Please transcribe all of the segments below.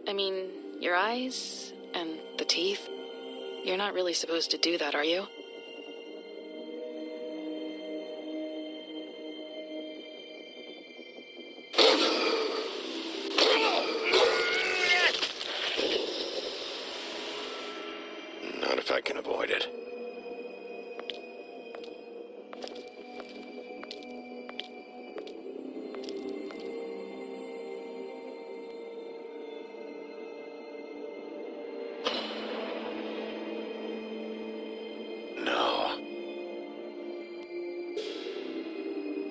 I mean, your eyes and the teeth. You're not really supposed to do that, are you? Not if I can avoid it.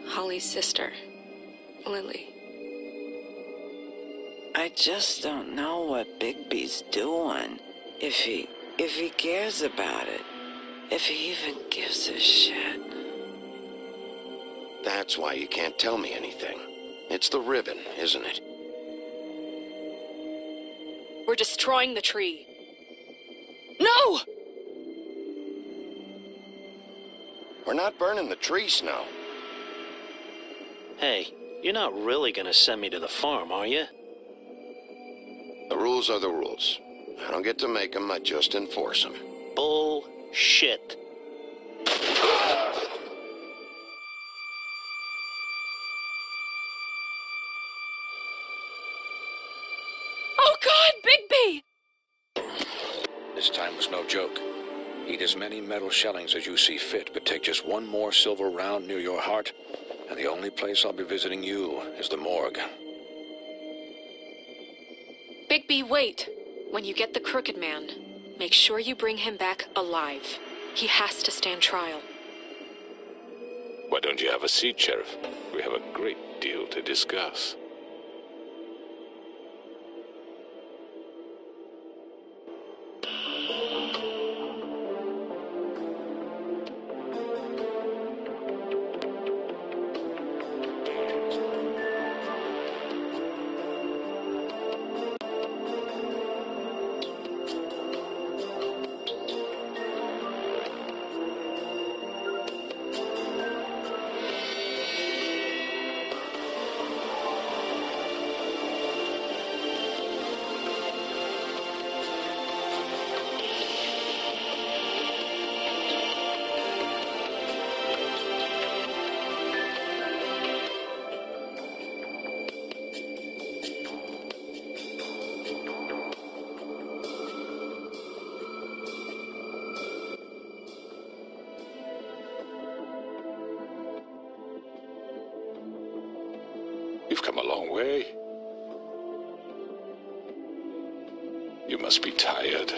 Holly's sister, Lily. I just don't know what Bigby's doing. If he cares about it. If he even gives a shit. That's why you can't tell me anything. It's the ribbon, isn't it? We're destroying the tree. No! We're not burning the tree, Snow. Hey, you're not really gonna send me to the farm, are you? The rules are the rules. I don't get to make them, I just enforce them. Bullshit. Oh God, Bigby! This time was no joke. Eat as many metal shellings as you see fit, but take just one more silver round near your heart, and the only place I'll be visiting you is the morgue. Bigby, wait. When you get the Crooked Man, make sure you bring him back alive. He has to stand trial. Why don't you have a seat, Sheriff? We have a great deal to discuss. You've come a long way. You must be tired.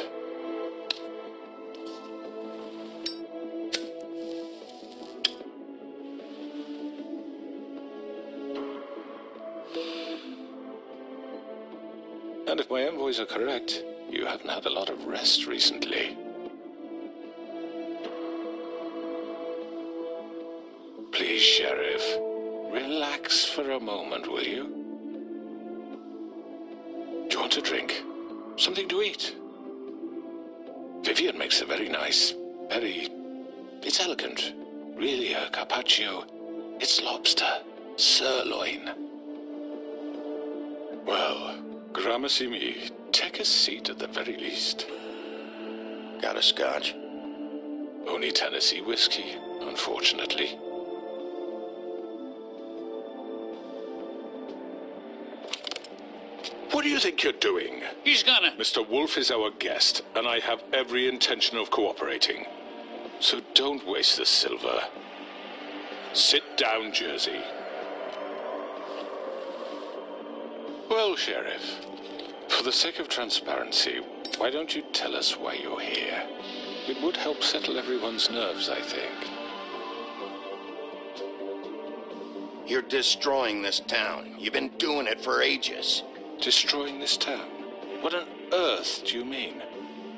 And if my envoys are correct, you haven't had a lot of rest recently. Please, Sheriff. Relax for a moment, will you? Do you want a drink? Something to eat? Vivian makes a very nice, it's elegant. Really a carpaccio. It's lobster, sirloin. Well, gramercy me, take a seat at the very least. Got a scotch? Only Tennessee whiskey, unfortunately. What do you think you're doing? He's gonna... Mr. Wolf is our guest, and I have every intention of cooperating. So don't waste the silver. Sit down, Jersey. Well, Sheriff, for the sake of transparency, why don't you tell us why you're here? It would help settle everyone's nerves, I think. You're destroying this town. You've been doing it for ages. Destroying this town? What on earth do you mean?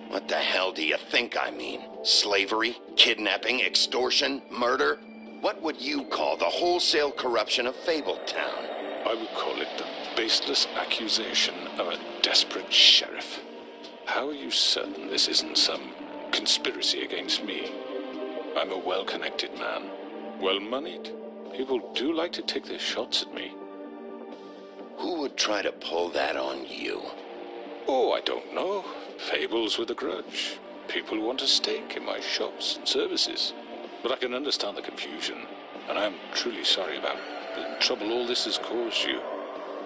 What the hell do you think I mean? Slavery, kidnapping, extortion, murder? What would you call the wholesale corruption of Fabletown? I would call it the baseless accusation of a desperate sheriff. How are you certain this isn't some conspiracy against me? I'm a well-connected man, well-moneyed. People do like to take their shots at me. Who would try to pull that on you? Oh, I don't know. Fables with a grudge. People want a stake in my shops and services. But I can understand the confusion, and I'm truly sorry about the trouble all this has caused you.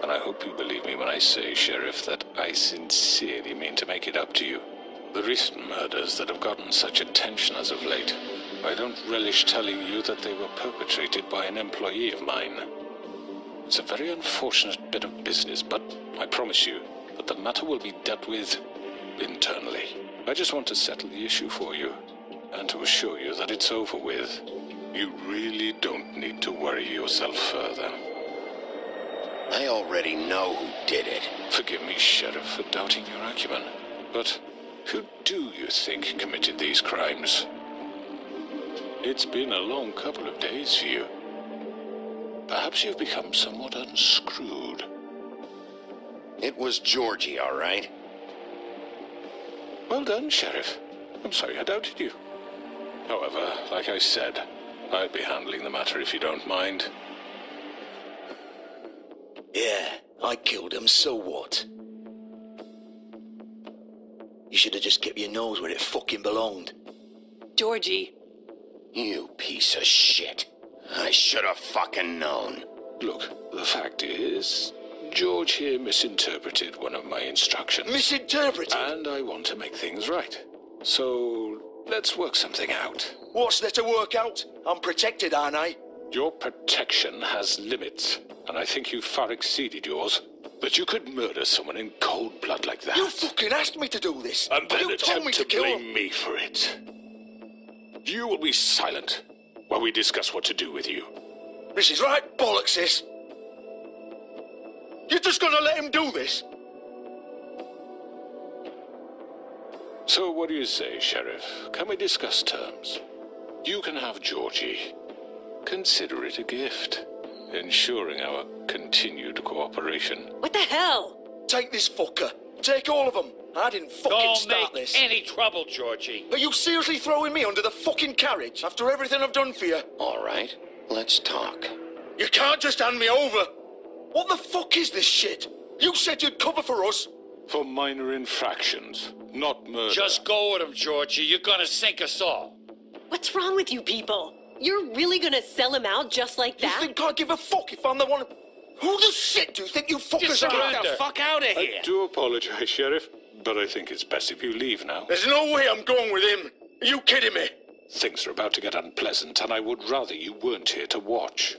And I hope you believe me when I say, Sheriff, that I sincerely mean to make it up to you. The recent murders that have gotten such attention as of late, I don't relish telling you that they were perpetrated by an employee of mine. It's a very unfortunate bit of business, but I promise you that the matter will be dealt with internally. I just want to settle the issue for you, and to assure you that it's over with. You really don't need to worry yourself further. I already know who did it. Forgive me, Sheriff, for doubting your acumen, but who do you think committed these crimes? It's been a long couple of days for you. Perhaps you've become somewhat unscrewed. It was Georgie, all right? Well done, Sheriff. I'm sorry I doubted you. However, like I said, I'll be handling the matter if you don't mind. Yeah, I killed him, so what? You should have just kept your nose where it fucking belonged. Georgie. You piece of shit. I should have fucking known. Look, the fact is, George here misinterpreted one of my instructions. Misinterpreted? And I want to make things right. So, let's work something out. What's there to work out? I'm protected, aren't I? Your protection has limits, and I think you've far exceeded yours. But you could murder someone in cold blood like that. You fucking asked me to do this. And then you told me attempt to to kill blame him. me for it. You will be silent while we discuss what to do with you. This is right bollocks, this. You're just gonna let him do this? So what do you say, Sheriff? Can we discuss terms? You can have Georgie. Consider it a gift, ensuring our continued cooperation. What the hell? Take this fucker. Take all of them. I didn't fucking Don't start make this. any trouble, Georgie. Are you seriously throwing me under the fucking carriage after everything I've done for you? All right, let's talk. You can't just hand me over. What the fuck is this shit? You said you'd cover for us. For minor infractions, not murder. Just go with him, Georgie. You're gonna sink us all. What's wrong with you people? You're really gonna sell him out just like You that? think I give a fuck if I'm the one... Who the shit do you think you fuckers Just are? get the fuck out of here. I do apologize, Sheriff, but I think it's best if you leave now. There's no way I'm going with him. Are you kidding me? Things are about to get unpleasant, and I would rather you weren't here to watch.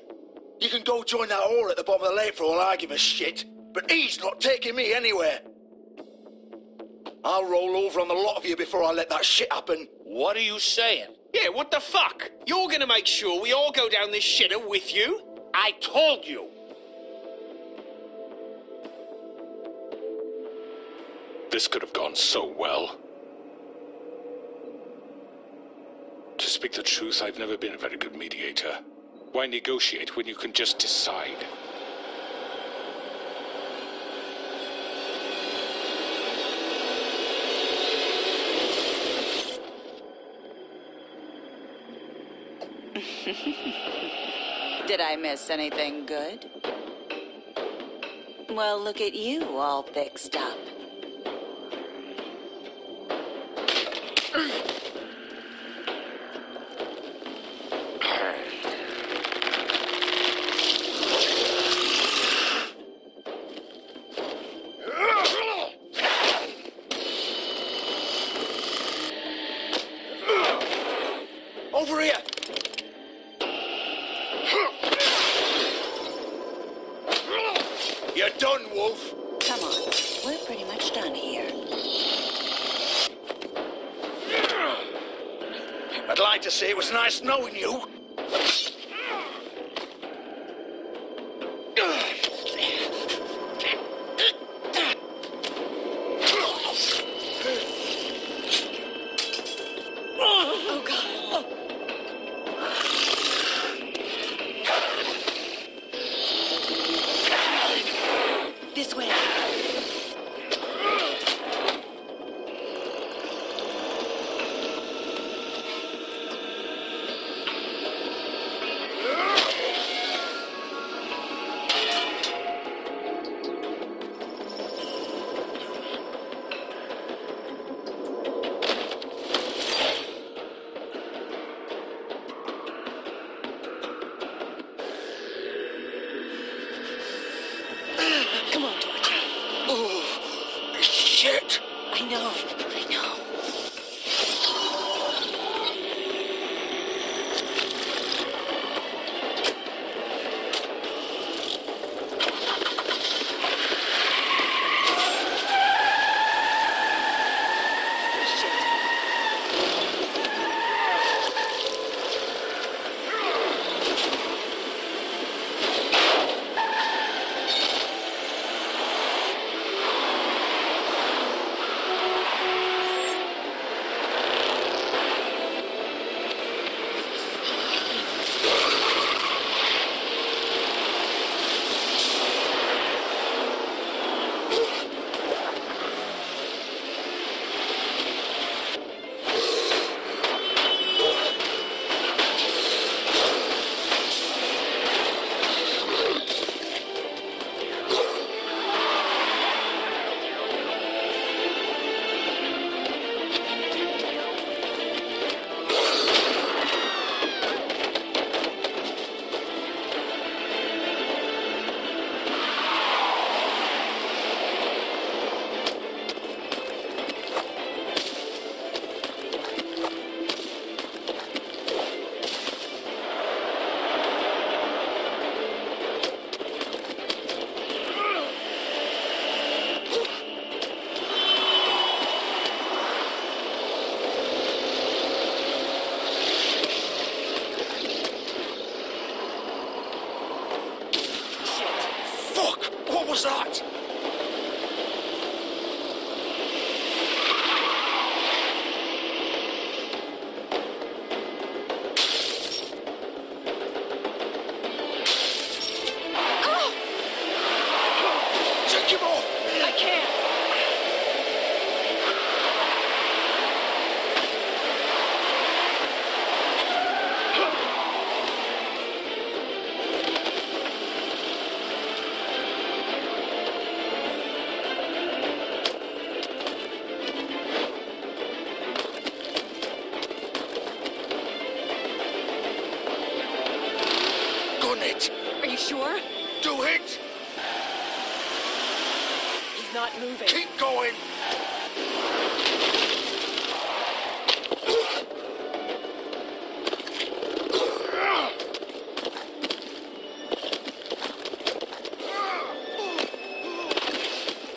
You can go join that whore at the bottom of the lake for all I give a shit. But he's not taking me anywhere. I'll roll over on the lot of you before I let that shit happen. What are you saying? Yeah, what the fuck? You're gonna make sure we all go down this shitter with you? I told you. This could have gone so well. To speak the truth, I've never been a very good mediator. Why negotiate when you can just decide? Did I miss anything good? Well, look at you, all fixed up. Over here! You're done, Wolf. Come on, we're pretty much done here. I'd like to say it was nice knowing you. Oh, God. This way. know. What was that? Take him off! I can't. Are you sure? Do it! He's not moving. Keep going!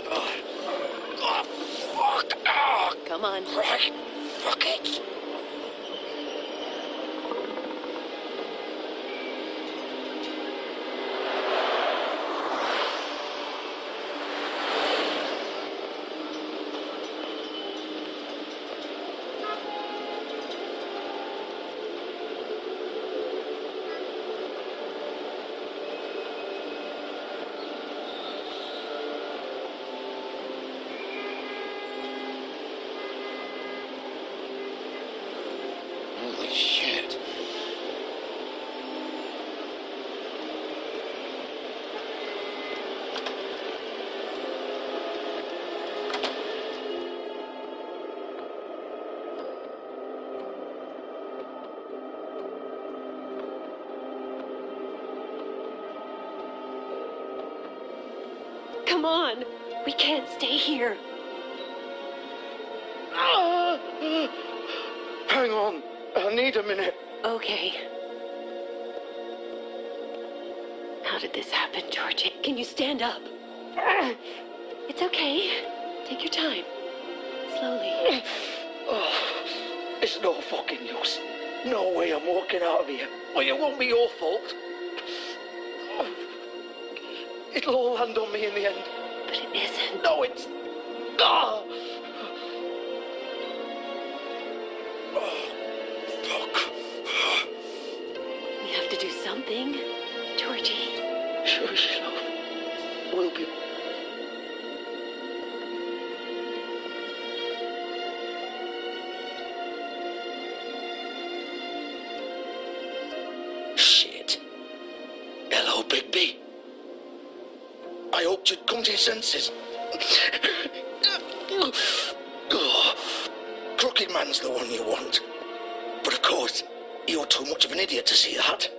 Oh, fuck! Oh, Come on. right. Fuck it! Holy shit. Come on. We can't stay here. Hang on. I need a minute. Okay. How did this happen, Georgie? Can you stand up? It's okay. Take your time. Slowly. Oh, it's no fucking use. No way I'm walking out of here. Well, it won't be your fault. Oh, it'll all land on me in the end. But it isn't. No, it's... Oh, fuck. We have to do something. Georgie. Shush, love. We'll be... Shit. Hello, Bigby. I hoped you'd come to your senses. Oh, Crooked Man's the one you want. But of course, you're too much of an idiot to see that.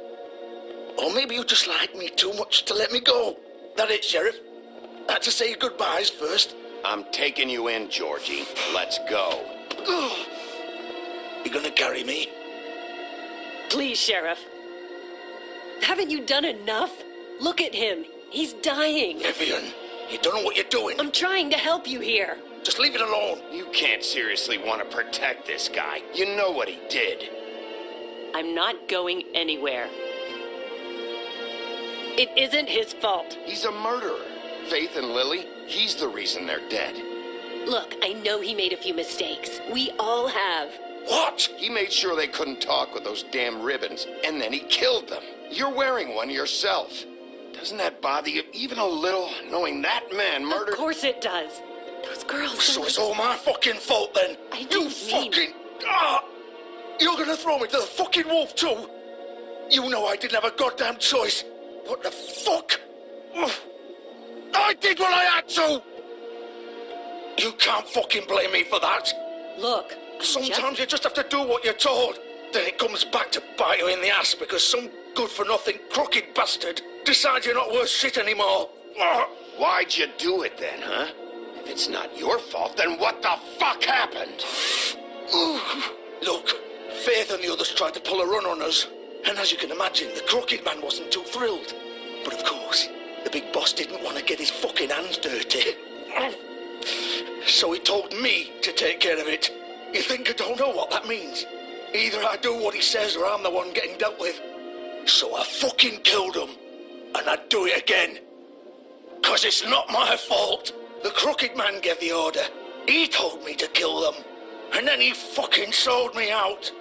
Or maybe you just like me too much to let me go. That it, Sheriff? I had to say your goodbyes first, I'm taking you in, Georgie. Let's go. You gonna carry me? Please, Sheriff. Haven't you done enough? Look at him. He's dying. Vivian, you don't know what you're doing. I'm trying to help you here. Just leave it alone. You can't seriously want to protect this guy. You know what he did. I'm not going anywhere. It isn't his fault. He's a murderer. Faith and Lily, he's the reason they're dead. Look, I know he made a few mistakes. We all have. What? He made sure they couldn't talk with those damn ribbons, and then he killed them. You're wearing one yourself. Doesn't that bother you even a little, knowing that man murdered... Of course it does. Those girls... So it's all my fucking fault then? I didn't mean... You're gonna throw me to the fucking wolf too? You know I didn't have a goddamn choice. What the fuck? I did what I had to! You can't fucking blame me for that. Look, sometimes you just have to do what you're told. Then it comes back to bite you in the ass because some good-for-nothing crooked bastard decides you're not worth shit anymore. Why'd you do it then, huh? If it's not your fault, then what the fuck happened? Look, Faith and the others tried to pull a run on us. And as you can imagine, the crooked man wasn't too thrilled. But of course, the big boss didn't want to get his fucking hands dirty. So he told me to take care of it. You think I don't know what that means? Either I do what he says or I'm the one getting dealt with. So I fucking killed him. And I'd do it again. 'Cause it's not my fault. The crooked man gave the order. He told me to kill them. And then he fucking sold me out.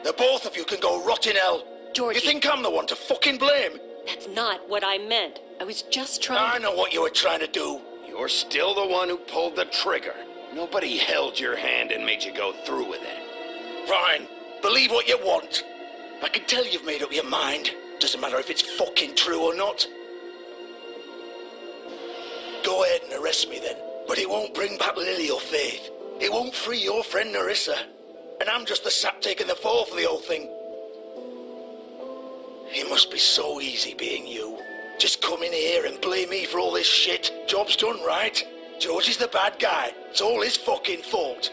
The both of you can go rot in hell. Georgie. You think I'm the one to fucking blame? That's not what I meant. I was just trying I know what you were trying to do. You're still the one who pulled the trigger. Nobody held your hand and made you go through with it. Fine. Believe what you want. I can tell you've made up your mind. Doesn't matter if it's fucking true or not. Go ahead and arrest me then. But it won't bring back Lily or Faith. It won't free your friend Narissa. And I'm just the sap taking the fall for the whole thing. It must be so easy being you. Just come in here and blame me for all this shit. Job's done, right? George is the bad guy. It's all his fucking fault.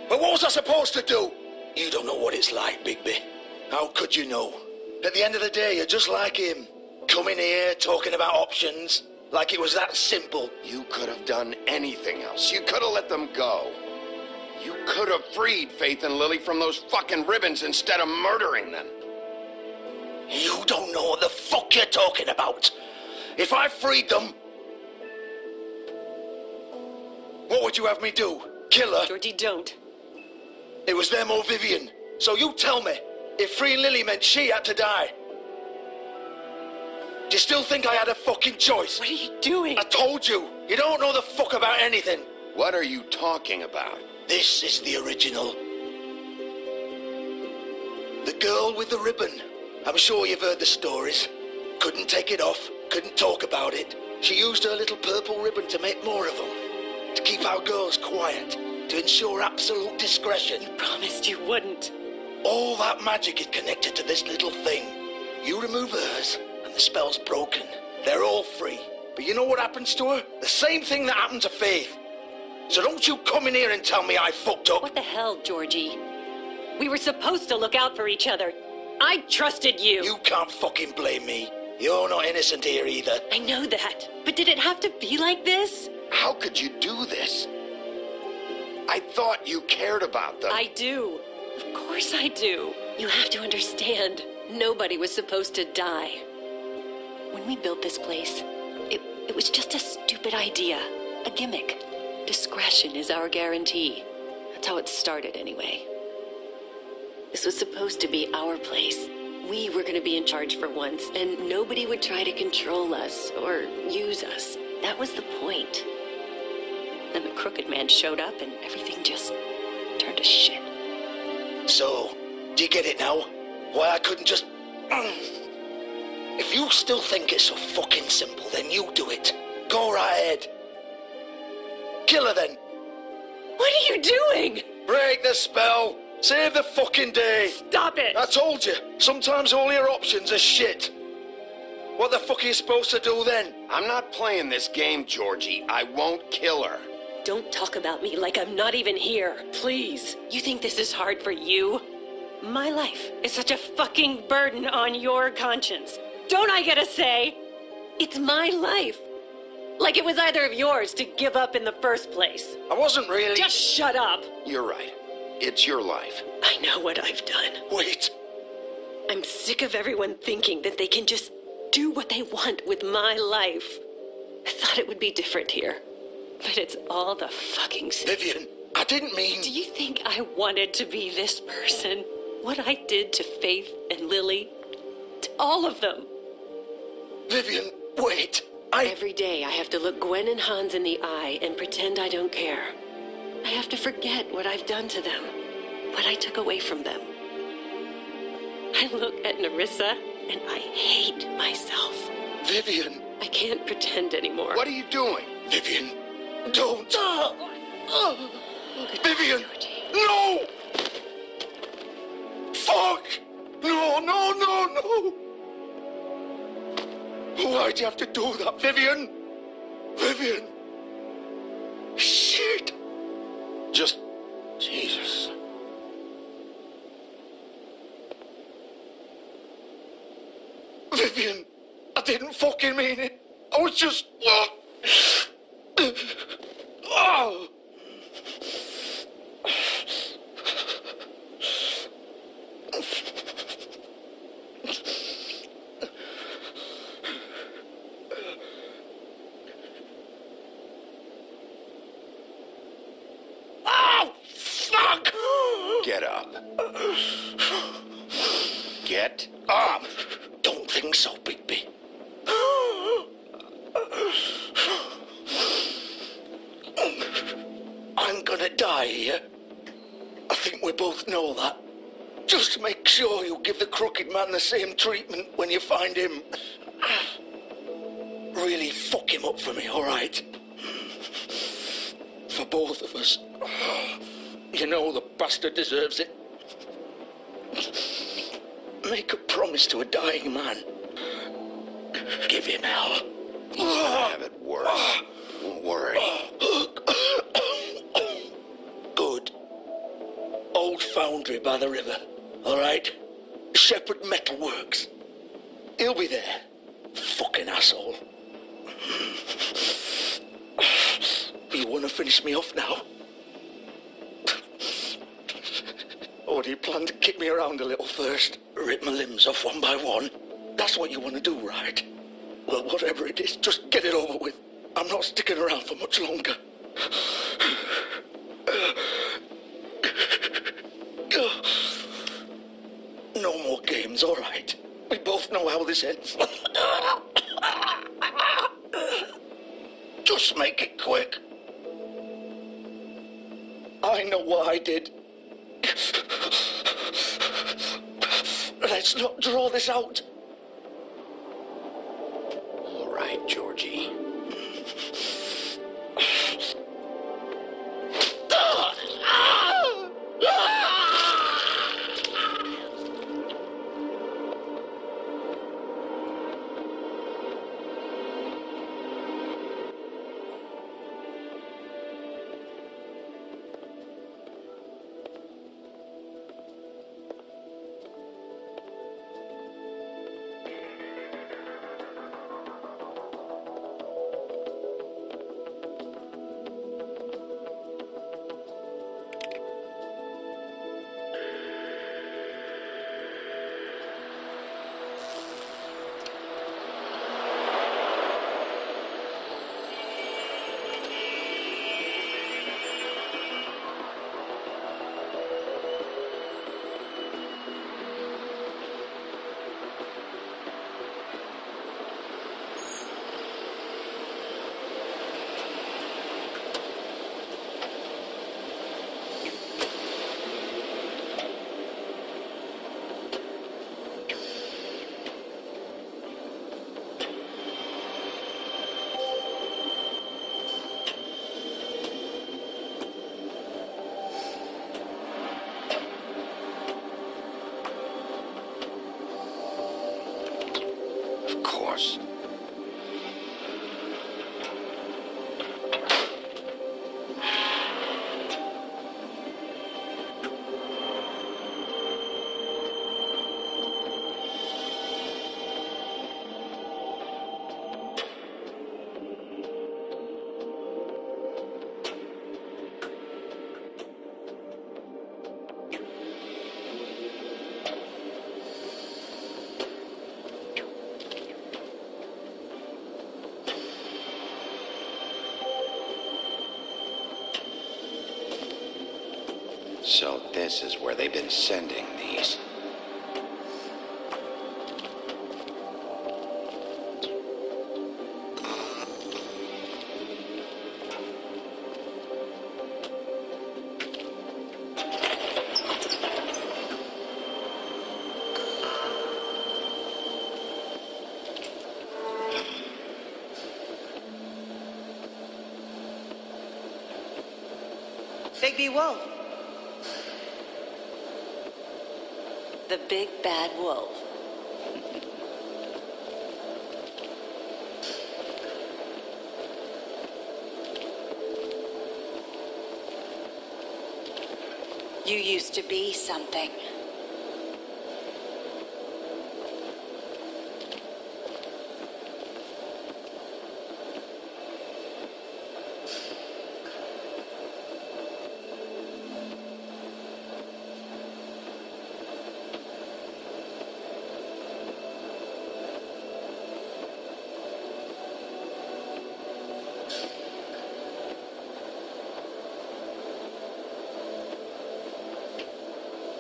But what was I supposed to do? You don't know what it's like, Bigby. How could you know? At the end of the day, you're just like him. Coming here, talking about options. Like it was that simple. You could have done anything else. You could have let them go. You could have freed Faith and Lily from those fucking ribbons instead of murdering them. You don't know what the fuck you're talking about. If I freed them... What would you have me do? Kill her? Georgie, don't. It was them or Vivian. So you tell me, if freeing Lily meant she had to die. Do you still think I had a fucking choice? What are you doing? I told you. You don't know the fuck about anything. What are you talking about? This is the original. The girl with the ribbon. I'm sure you've heard the stories. Couldn't take it off, couldn't talk about it. She used her little purple ribbon to make more of them. To keep our girls quiet. To ensure absolute discretion. You promised you wouldn't. All that magic is connected to this little thing. You remove hers, and the spell's broken. They're all free. But you know what happens to her? The same thing that happened to Faith. So don't you come in here and tell me I fucked up. What the hell, Georgie? We were supposed to look out for each other. I trusted you. You can't fucking blame me. You're not innocent here either. I know that. But did it have to be like this? How could you do this? I thought you cared about them. I do. Of course I do. You have to understand. Nobody was supposed to die. When we built this place, it was just a stupid idea. A gimmick. Discretion is our guarantee. That's how it started anyway. This was supposed to be our place. We were going to be in charge for once, and nobody would try to control us or use us. That was the point. Then the crooked man showed up, and everything just turned to shit. So, do you get it now? Why I couldn't just... If you still think it's so fucking simple, then you do it. Go right ahead. Kill her then. What are you doing? Break the spell. Save the fucking day. Stop it. I told you, sometimes all your options are shit. What the fuck are you supposed to do then? I'm not playing this game, Georgie. I won't kill her. Don't talk about me like I'm not even here. Please. You think this is hard for you? My life is such a fucking burden on your conscience. Don't I get a say? It's my life. Like it was either of yours to give up in the first place. I wasn't really... Just shut up. You're right. It's your life. I know what I've done. Wait. I'm sick of everyone thinking that they can just do what they want with my life. I thought it would be different here. But it's all the fucking same. Vivian, I didn't mean... Do you think I wanted to be this person? What I did to Faith and Lily? To all of them? Vivian, wait. Every day I have to look Gwen and Hans in the eye and pretend I don't care. I have to forget what I've done to them. What I took away from them. I look at Nerissa and I hate myself. Vivian. I can't pretend anymore. What are you doing? Vivian, don't. Vivian, no! Fuck! No, no, no, no! Why'd you have to do that, Vivian? Vivian! Shit! Just... Jesus. Vivian, I didn't fucking mean it. I was just... Oh. Fuck! Get up. Get up! Don't think so, Bigby. I'm gonna die here. I think we both know that. Just make sure you give the crooked man the same treatment when you find him. Really fuck him up for me, alright? For both of us. You know the bastard deserves it. Make a promise to a dying man. Give him hell. He's gonna have it worse. Don't worry. Good. Old foundry by the river. All right? Shepherd Metalworks. He'll be there. Fucking asshole. You want to finish me off now? Or do you plan to kick me around a little first? Rip my limbs off one by one? That's what you want to do, right? Well, whatever it is, just get it over with. I'm not sticking around for much longer. No more games, all right? We both know how this ends. Just make it quick. I know what I did. Let's not draw this out. All right, Georgie. course. So this is where they've been sending these. Bigby Wolf. The big bad wolf. You used to be something.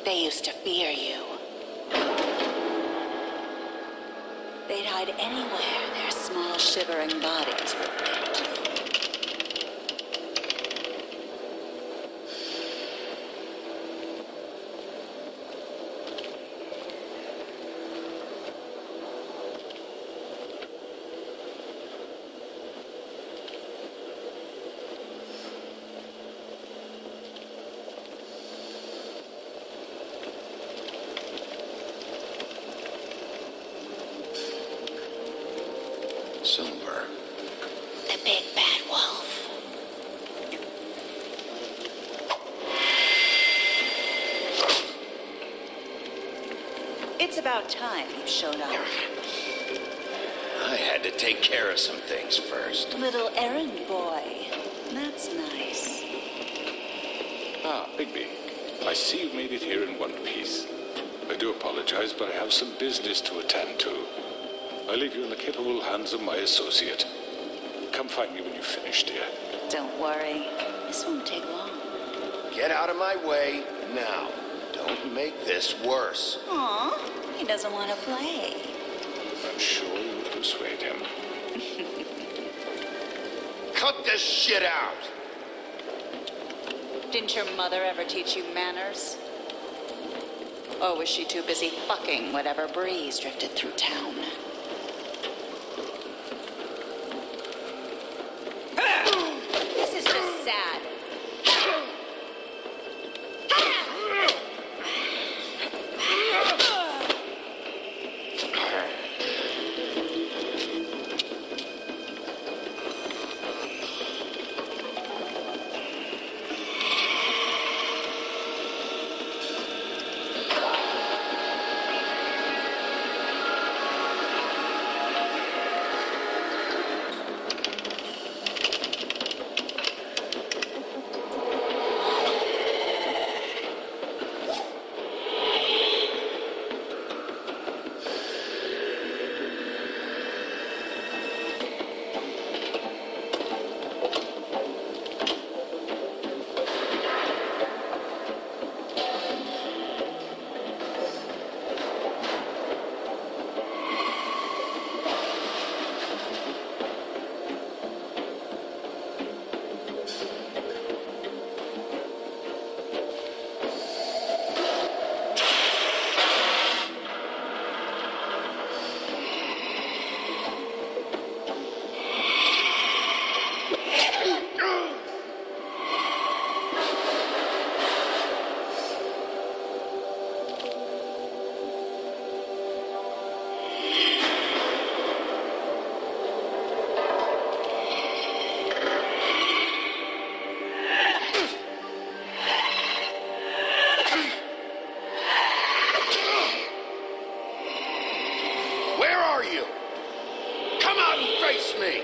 They used to fear you. They'd hide anywhere their small shivering bodies would fit. Silver. The big bad wolf. It's about time you showed up. I had to take care of some things first. Little errand boy. That's nice. Ah, Bigby. I see you've made it here in one piece. I do apologize, but I have some business to attend to. I leave you in the capable hands of my associate. Come find me when you've finished, dear. Don't worry. This won't take long. Get out of my way now. Don't make this worse. Aw, he doesn't want to play. I'm sure you'll persuade him. Cut this shit out! Didn't your mother ever teach you manners? Or was she too busy fucking whatever breeze drifted through town? This is just sad. out and face me!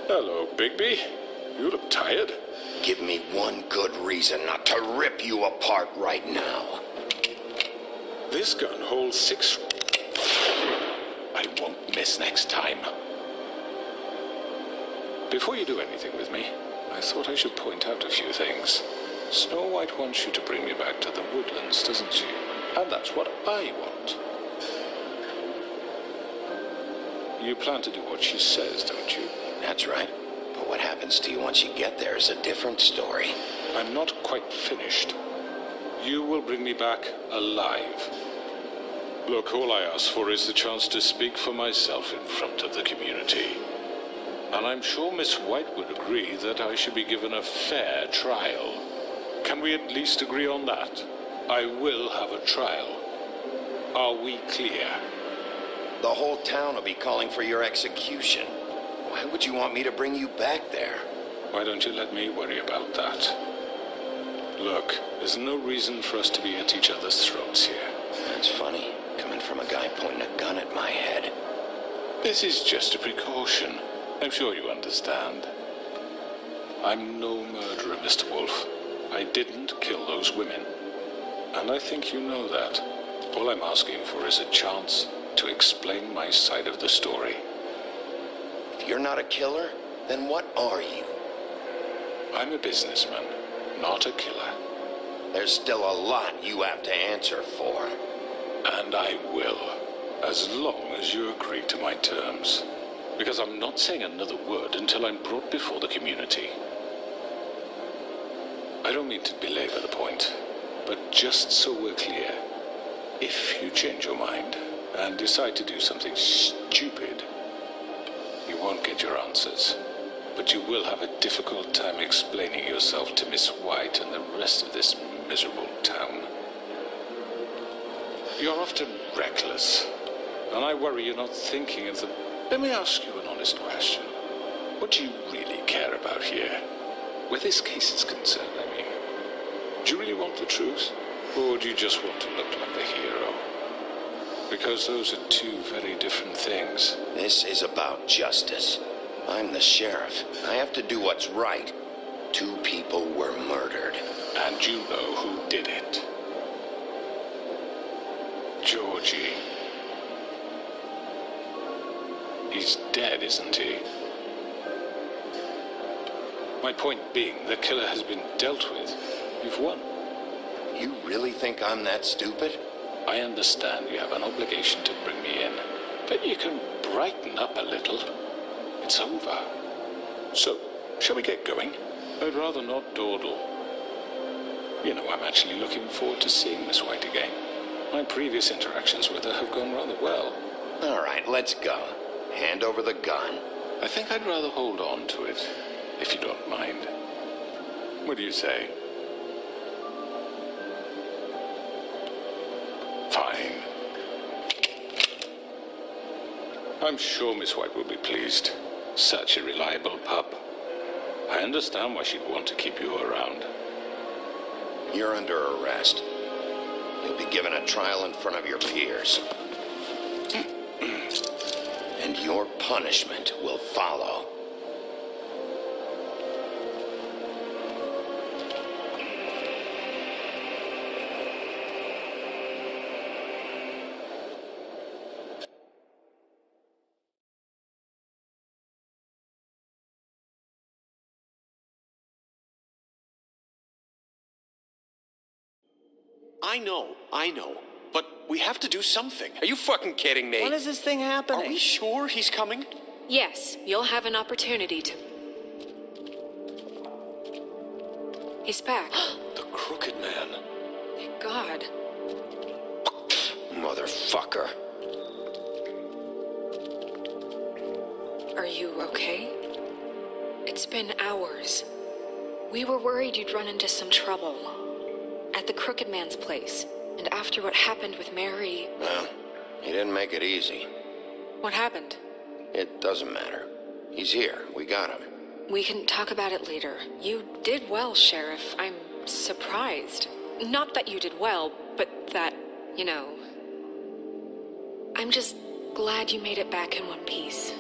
Hello, Bigby. You look tired. Give me one good reason not to rip you apart right now. This gun holds 6... I won't miss next time. Before you do anything with me, I thought I should point out a few things. Snow White wants you to bring me back to the woodlands, doesn't she? And that's what I want. You plan to do what she says, don't you? That's right. But what happens to you once you get there is a different story. I'm not quite finished. You will bring me back alive. Look, all I ask for is the chance to speak for myself in front of the community. And I'm sure Miss White would agree that I should be given a fair trial. Can we at least agree on that? I will have a trial. Are we clear? The whole town will be calling for your execution. Why would you want me to bring you back there? Why don't you let me worry about that? Look, there's no reason for us to be at each other's throats here. That's funny, coming from a guy pointing a gun at my head. This is just a precaution. I'm sure you understand. I'm no murderer, Mr. Wolf. I didn't kill those women. And I think you know that. All I'm asking for is a chance to explain my side of the story. If you're not a killer, then what are you? I'm a businessman, not a killer. There's still a lot you have to answer for. And I will, as long as you agree to my terms. Because I'm not saying another word until I'm brought before the community. I don't mean to belabor the point, but just so we're clear, if you change your mind and decide to do something stupid, you won't get your answers. But you will have a difficult time explaining yourself to Miss White and the rest of this miserable town. You're often reckless, and I worry you're not thinking of the... Let me ask you an honest question. What do you really care about here? Where this case is concerned, I mean. Do you really want the truth? Or do you just want to look like the hero? Because those are two very different things. This is about justice. I'm the sheriff. I have to do what's right. 2 people were murdered. And you know who did it. Georgie. He's dead, isn't he? My point being, the killer has been dealt with. You've won. You really think I'm that stupid? I understand you have an obligation to bring me in, but you can brighten up a little. It's over. So, shall we get going? I'd rather not dawdle. You know, I'm actually looking forward to seeing Miss White again. My previous interactions with her have gone rather well. All right, let's go. Hand over the gun. I think I'd rather hold on to it, if you don't mind. What do you say? Fine. I'm sure Miss White will be pleased. Such a reliable pup. I understand why she'd want to keep you around. You're under arrest. You'll be given a trial in front of your peers. And your punishment will follow. I know. But we have to do something. Are you fucking kidding me? When is this thing happening? Are we sure he's coming? Yes, you'll have an opportunity to... He's back. The Crooked Man. Thank God. Motherfucker. Are you okay? It's been hours. We were worried you'd run into some trouble. At the Crooked Man's place. And after what happened with Mary... Well, he didn't make it easy. What happened? It doesn't matter. He's here. We got him. We can talk about it later. You did well, Sheriff. I'm surprised. Not that you did well, but that, you know... I'm just glad you made it back in one piece.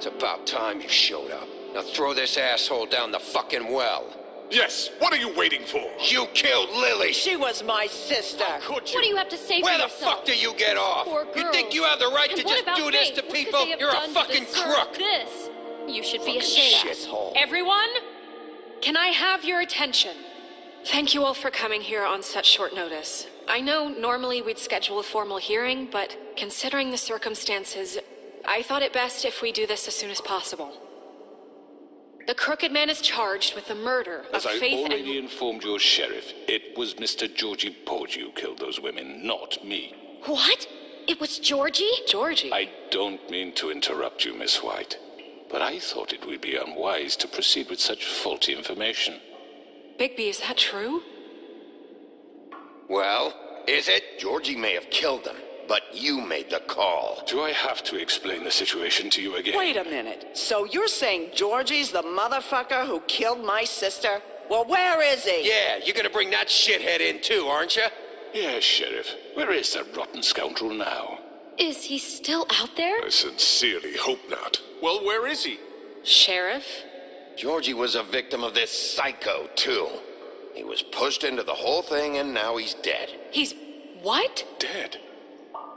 It's about time you showed up. Now throw this asshole down the fucking well. Yes, what are you waiting for? You killed Lily! She was my sister. Could you? What do you have to say Where for the yourself? fuck do you get off? Poor You think girls. you have the right And to what just about do this Faith? to What could people? they have You're a done to fucking deserve crook. This. You should be ashamed. Shithole. Everyone, can I have your attention? Thank you all for coming here on such short notice. I know normally we'd schedule a formal hearing, but considering the circumstances, I thought it best if we do this as soon as possible. The Crooked Man is charged with the murder of As I Faith already and... informed your sheriff, it was Mr. Georgie Porgy who killed those women, not me. What? It was Georgie? Georgie? I don't mean to interrupt you, Miss White, but I thought it would be unwise to proceed with such faulty information. Bigby, is that true? Well, is it? Georgie may have killed them, but you made the call. Do I have to explain the situation to you again? Wait a minute. So you're saying Georgie's the motherfucker who killed my sister? Well, where is he? Yeah, you're gonna bring that shithead in too, aren't you? Yes, Sheriff. Where is that rotten scoundrel now? Is he still out there? I sincerely hope not. Well, where is he? Sheriff? Georgie was a victim of this psycho, too. He was pushed into the whole thing, and now he's dead. He's... what? Dead.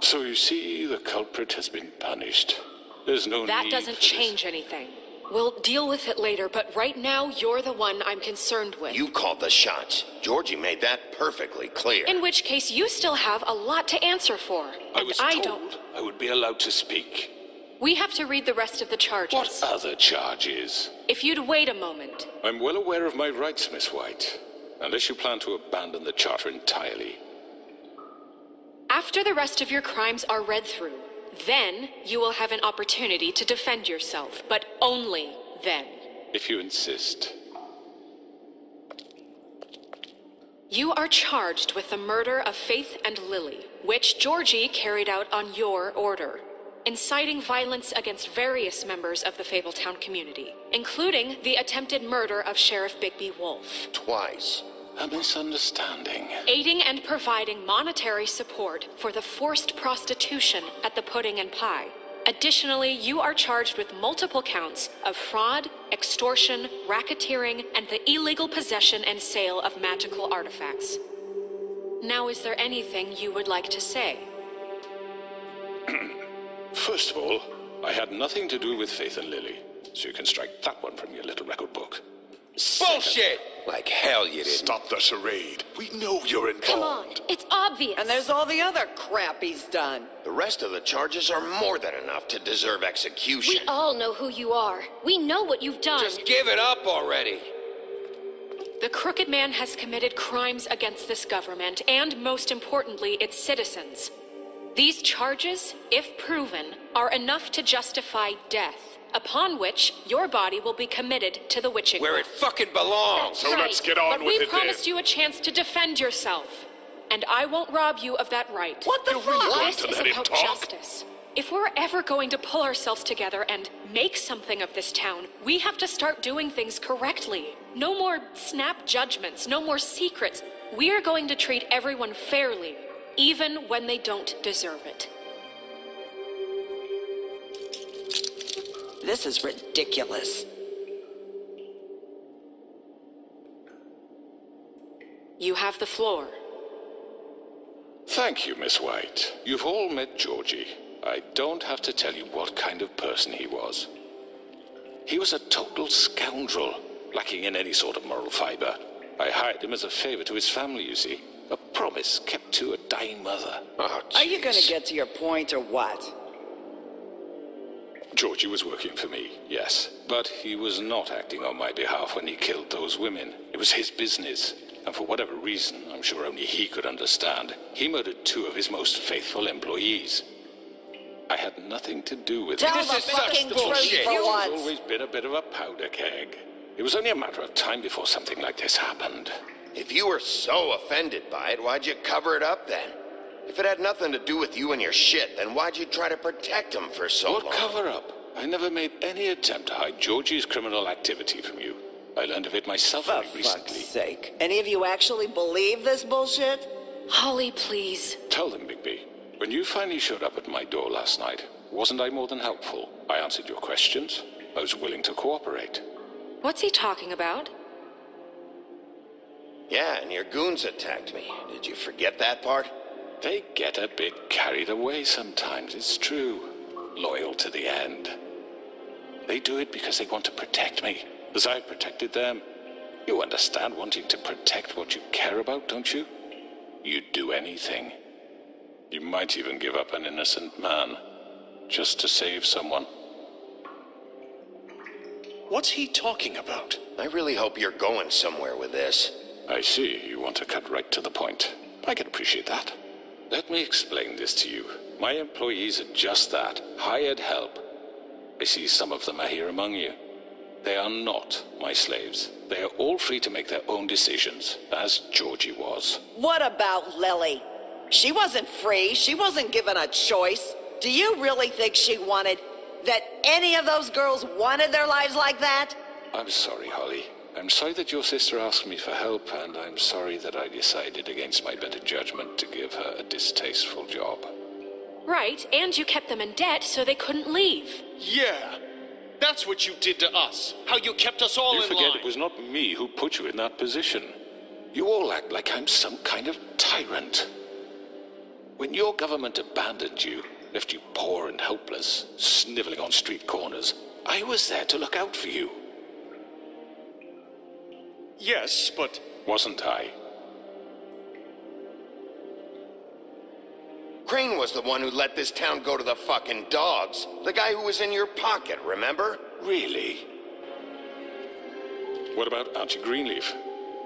So you see, the culprit has been punished. There's no That need doesn't for this. change anything. We'll deal with it later, but right now, you're the one I'm concerned with. You called the shots. Georgie made that perfectly clear. In which case, you still have a lot to answer for. I And was I told don't. I would be allowed to speak. We have to read the rest of the charges. What other charges? If you'd wait a moment. I'm well aware of my rights, Miss White. Unless you plan to abandon the charter entirely. After the rest of your crimes are read through, then you will have an opportunity to defend yourself, but only then. If you insist. You are charged with the murder of Faith and Lily, which Georgie carried out on your order, inciting violence against various members of the Fabletown community, including the attempted murder of Sheriff Bigby Wolf. Twice. A misunderstanding. Aiding and providing monetary support for the forced prostitution at the Pudding and Pie. Additionally, you are charged with multiple counts of fraud, extortion, racketeering, and the illegal possession and sale of magical artifacts. Now, is there anything you would like to say? First of all, I had nothing to do with Faith and Lily, so you can strike that one from your little record book. Bullshit! Like hell you didn't. Stop the charade. We know you're involved. Come on, it's obvious. And there's all the other crap he's done. The rest of the charges are more than enough to deserve execution. We all know who you are. We know what you've done. Just give it up already. The Crooked Man has committed crimes against this government and, most importantly, its citizens. These charges, if proven, are enough to justify death, upon which your body will be committed to the witching Where it fucking belongs. So let's get on but with we it promised then. you a chance to defend yourself, and I won't rob you of that right. What the You really fuck? want This to is let him about talk? justice. If we're ever going to pull ourselves together and make something of this town, we have to start doing things correctly. No more snap judgments, no more secrets. We are going to treat everyone fairly, even when they don't deserve it. This is ridiculous. You have the floor. Thank you, Miss White. You've all met Georgie. I don't have to tell you what kind of person he was. He was a total scoundrel, lacking in any sort of moral fiber. I hired him as a favor to his family, you see. A promise kept to a dying mother. Oh, Are you going to jeez. get to your point or what? Georgie was working for me, yes. But he was not acting on my behalf when he killed those women. It was his business. And for whatever reason, I'm sure only he could understand, he murdered 2 of his most faithful employees. I had nothing to do with it. Tell This the is such fucking bullshit. truth for He's once. always been a bit of a powder keg. It was only a matter of time before something like this happened. If you were so offended by it, why'd you cover it up then? If it had nothing to do with you and your shit, then why'd you try to protect him for so What long? cover up? I never made any attempt to hide Georgie's criminal activity from you. I learned of it myself For very fuck's recently. sake. Any of you actually believe this bullshit? Holly, please. Tell them, Bigby, when you finally showed up at my door last night, Wasn't I more than helpful? I answered your questions. I was willing to cooperate. What's he talking about? Yeah, and your goons attacked me. Did you forget that part? They get a bit carried away sometimes, it's true. Loyal to the end. They do it because they want to protect me, as I protected them. You understand wanting to protect what you care about, don't you? You'd do anything. You might even give up an innocent man, just to save someone. What's he talking about? I really hope you're going somewhere with this. I see, you want to cut right to the point. I can appreciate that. Let me explain this to you. My employees are just that, hired help. I see some of them are here among you. They are not my slaves. They are all free to make their own decisions, as Georgie was. What about Lily? She wasn't free. She wasn't given a choice. Do you really think she wanted... that any of those girls wanted their lives like that? I'm sorry, Holly. I'm sorry that your sister asked me for help, and I'm sorry that I decided against my better judgment to give her a distasteful job. Right, and you kept them in debt so they couldn't leave. Yeah, that's what you did to us. How you kept us all in line. You forget it was not me who put you in that position. You all act like I'm some kind of tyrant. When your government abandoned you, left you poor and helpless, sniveling on street corners, I was there to look out for you. Yes, but... Wasn't I? Crane was the one who let this town go to the fucking dogs. The guy who was in your pocket, remember? Really? What about Auntie Greenleaf?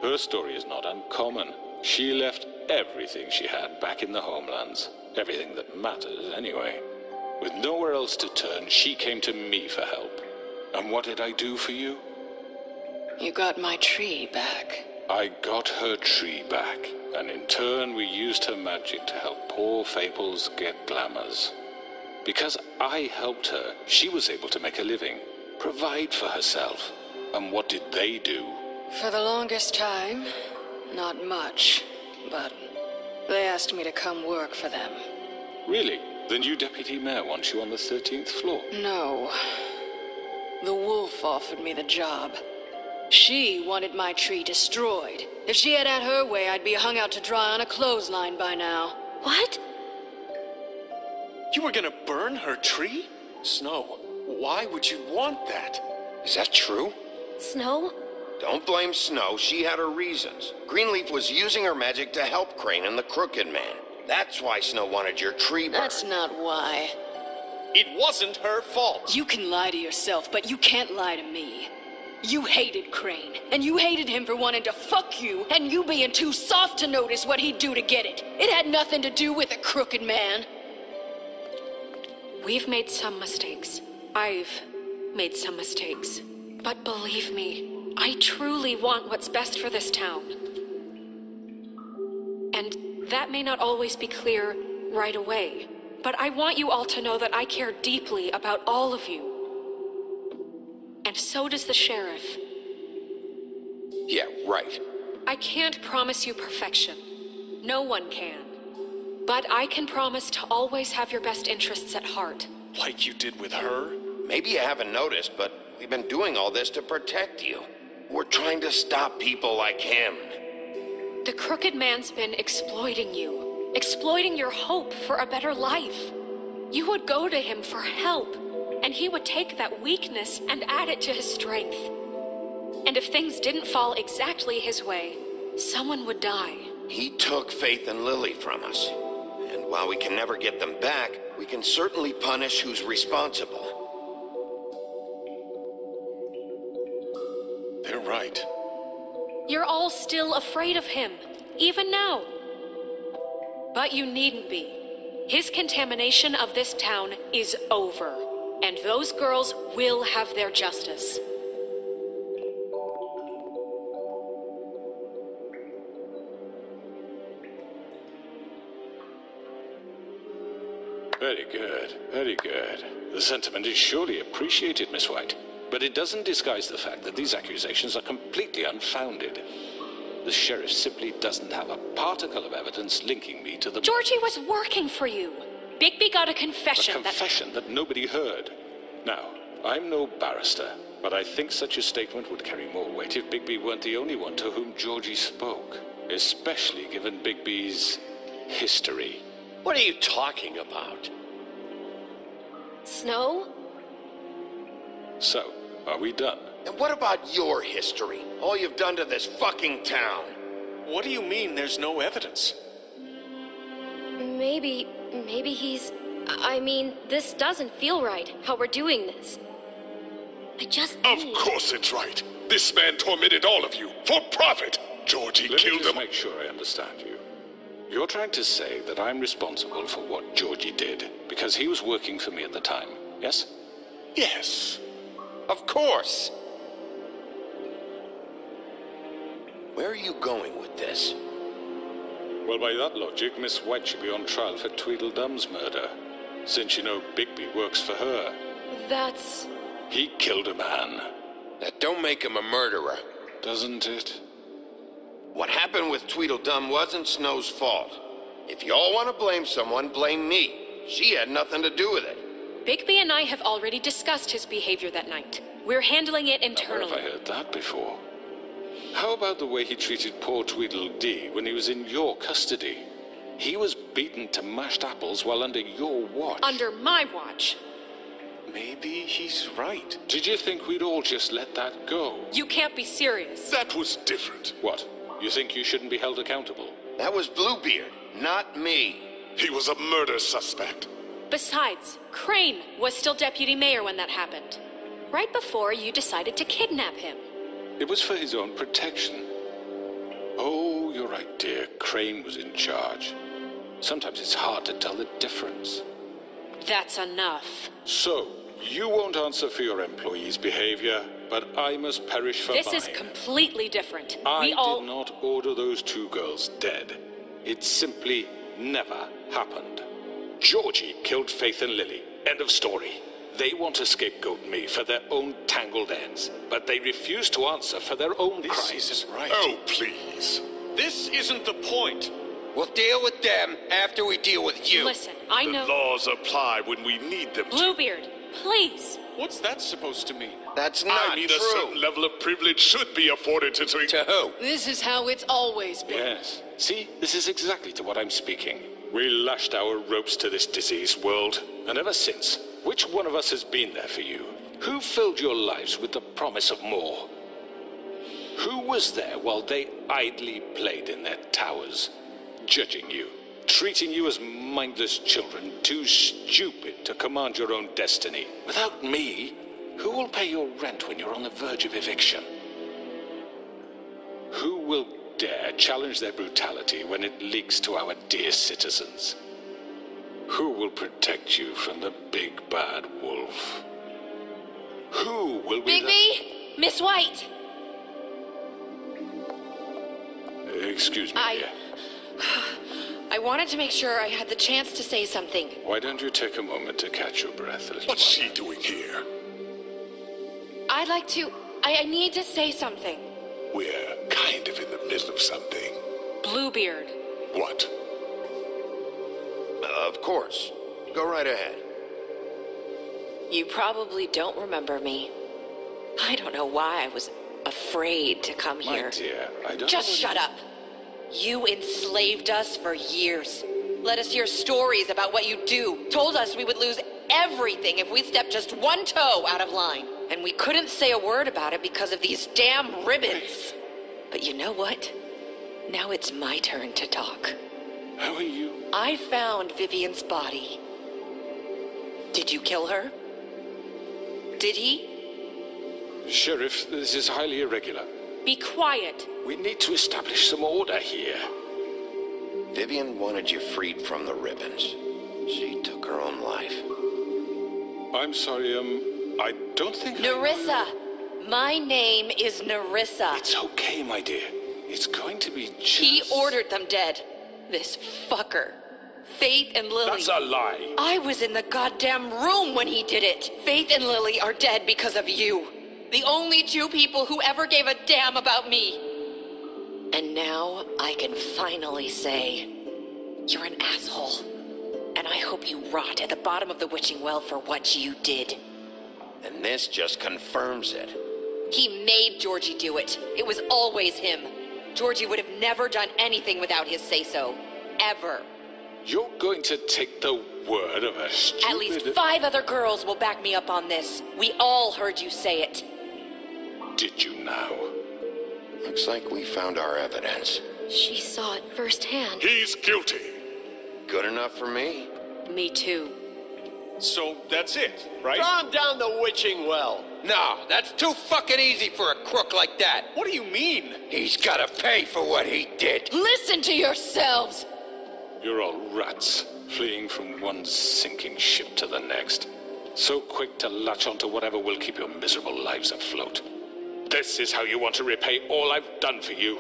Her story is not uncommon. She left everything she had back in the homelands. Everything that matters, anyway. With nowhere else to turn, she came to me for help. And what did I do for you? You got my tree back. I got her tree back, and in turn we used her magic to help poor Fables get glamours. Because I helped her, she was able to make a living, provide for herself. And what did they do? For the longest time, not much, but they asked me to come work for them. Really? The new deputy mayor wants you on the 13th floor? No. The wolf offered me the job. She wanted my tree destroyed. If she had her way, I'd be hung out to dry on a clothesline by now. What? You were gonna burn her tree? Snow, why would you want that? Is that true? Snow? Don't blame Snow. She had her reasons. Greenleaf was using her magic to help Crane and the Crooked Man. That's why Snow wanted your tree burned. That's not why. It wasn't her fault. You can lie to yourself, but you can't lie to me. You hated Crane, and you hated him for wanting to fuck you, and you being too soft to notice what he'd do to get it. It had nothing to do with a Crooked Man. We've made some mistakes. I've made some mistakes. But believe me, I truly want what's best for this town. And that may not always be clear right away, but I want you all to know that I care deeply about all of you. And so does the sheriff. Yeah, right. I can't promise you perfection. No one can. But I can promise to always have your best interests at heart. Like you did with her? Maybe you haven't noticed, but we've been doing all this to protect you. We're trying to stop people like him. The Crooked Man's been exploiting you. Exploiting your hope for a better life. You would go to him for help. And he would take that weakness and add it to his strength. And if things didn't fall exactly his way, someone would die. He took Faith and Lily from us. And while we can never get them back, we can certainly punish who's responsible. They're right. You're all still afraid of him, even now. But you needn't be. His contamination of this town is over. And those girls will have their justice. Very good, very good. The sentiment is surely appreciated, Miss White. But it doesn't disguise the fact that these accusations are completely unfounded. The sheriff simply doesn't have a particle of evidence linking me to the... Georgie was working for you. Bigby got a confession A confession that nobody heard. Now, I'm no barrister, but I think such a statement would carry more weight if Bigby weren't the only one to whom Georgie spoke, especially given Bigby's history. What are you talking about? Snow? So, are we done? And what about your history? All you've done to this fucking town? What do you mean there's no evidence? Maybe he's... I mean, this doesn't feel right, how we're doing this. I just Of course it's right. This man tormented all of you for profit. Georgie Let me killed just him. make sure I understand you. You're trying to say that I'm responsible for what Georgie did because he was working for me at the time, yes? Yes. Of course. Where are you going with this? Well, by that logic, Miss White should be on trial for Tweedledum's murder, since you know Bigby works for her. That's... He killed a man. That don't make him a murderer. Doesn't it? What happened with Tweedledum wasn't Snow's fault. If y'all want to blame someone, blame me. She had nothing to do with it. Bigby and I have already discussed his behavior that night. We're handling it internally. Where have I heard that before? How about the way he treated poor Tweedledee when he was in your custody? He was beaten to mashed apples while under your watch. Under my watch. Maybe he's right. Did you think we'd all just let that go? You can't be serious. That was different. What? You think you shouldn't be held accountable? That was Bluebeard, not me. He was a murder suspect. Besides, Crane was still deputy mayor when that happened. Right before you decided to kidnap him. It was for his own protection. Oh, you're right, dear. Crane was in charge. Sometimes it's hard to tell the difference. That's enough. So, you won't answer for your employees' behavior, but I must perish for This mine. is completely different. I We all... did not order those two girls dead. It simply never happened. Georgie killed Faith and Lily. End of story. They want to scapegoat me for their own tangled ends, but they refuse to answer for their own crimes. This isn't right. Oh, please. This isn't the point. We'll deal with them after we deal with you. Listen, I The know... laws apply when we need them to. Bluebeard, please. What's that supposed to mean? That's not I mean, true. a certain level of privilege should be afforded to... To who? This is how it's always been. Yes. See, this is exactly to what I'm speaking. We lashed our ropes to this diseased world, and ever since, which one of us has been there for you? Who filled your lives with the promise of more? Who was there while they idly played in their towers, judging you, treating you as mindless children, too stupid to command your own destiny? Without me, who will pay your rent when you're on the verge of eviction? Who will dare challenge their brutality when it leaks to our dear citizens? Who will protect you from the big bad wolf? Who will be Bigby! Miss White! Excuse me, dear. I wanted to make sure I had the chance to say something. Why don't you take a moment to catch your breath a little What's she doing here? I'd like to... I need to say something. We're kind of in the middle of something. Bluebeard. What? Of course. Go right ahead. You probably don't remember me. I don't know why I was afraid to come My here. dear, I don't... Just shut up. You enslaved us for years. Let us hear stories about what you do. Told us we would lose everything if we stepped just one toe out of line. And we couldn't say a word about it because of these damn ribbons. But you know what? Now it's my turn to talk. How are you? I found Vivian's body. Did you kill her? Did he? Sheriff, this is highly irregular. Be quiet. We need to establish some order here. Vivian wanted you freed from the ribbons. She took her own life. I'm sorry, I don't think... Nerissa! My name is Nerissa. It's okay, my dear. It's going to be just... He ordered them dead. This fucker. Faith and Lily. That's a lie. I was in the goddamn room when he did it. Faith and Lily are dead because of you. The only two people who ever gave a damn about me. And now I can finally say, you're an asshole. And I hope you rot at the bottom of the witching well for what you did. And this just confirms it. He made Georgie do it. It was always him. Georgie would have never done anything without his say-so. Ever. You're going to take the word of a stupid... At least 5 other girls will back me up on this. We all heard you say it. Did you now? Looks like we found our evidence. She saw it firsthand. He's guilty. Good enough for me. Me too. So that's it, right? Throw him down the witching well. No, that's too fucking easy for a crook like that. What do you mean? He's gotta pay for what he did. Listen to yourselves! You're all rats, fleeing from one sinking ship to the next. So quick to latch onto whatever will keep your miserable lives afloat. This is how you want to repay all I've done for you?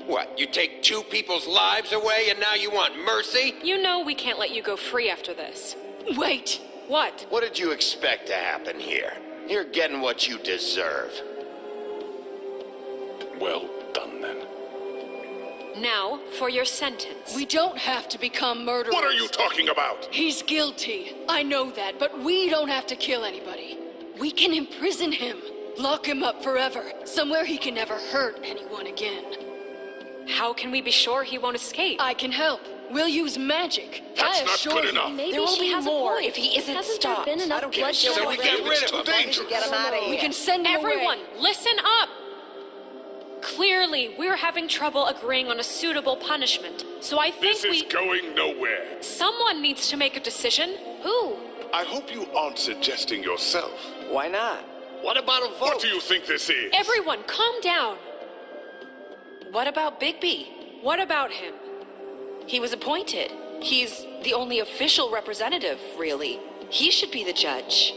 What, you take 2 people's lives away and now you want mercy? You know we can't let you go free after this. Wait! What? What did you expect to happen here? You're getting what you deserve. Well done, then. Now, for your sentence. We don't have to become murderers. What are you talking about? He's guilty. I know that, but we don't have to kill anybody. We can imprison him. Lock him up forever. Somewhere he can never hurt anyone again. How can we be sure he won't escape? I can help. We'll use magic. That's I not assure good you. enough. Maybe There will she be has more a point. if he isn't Hasn't stopped. there been enough bloodshed So we already? get rid of him. Dangerous. Get him out of here. We can send him Everyone, away. listen up! Clearly, we're having trouble agreeing on a suitable punishment. So I think This is going nowhere. someone needs to make a decision. Who? I hope you aren't suggesting yourself. Why not? What about a vote? What do you think this is? Everyone, calm down. What about Bigby? What about him? He was appointed. He's the only official representative, really. He should be the judge.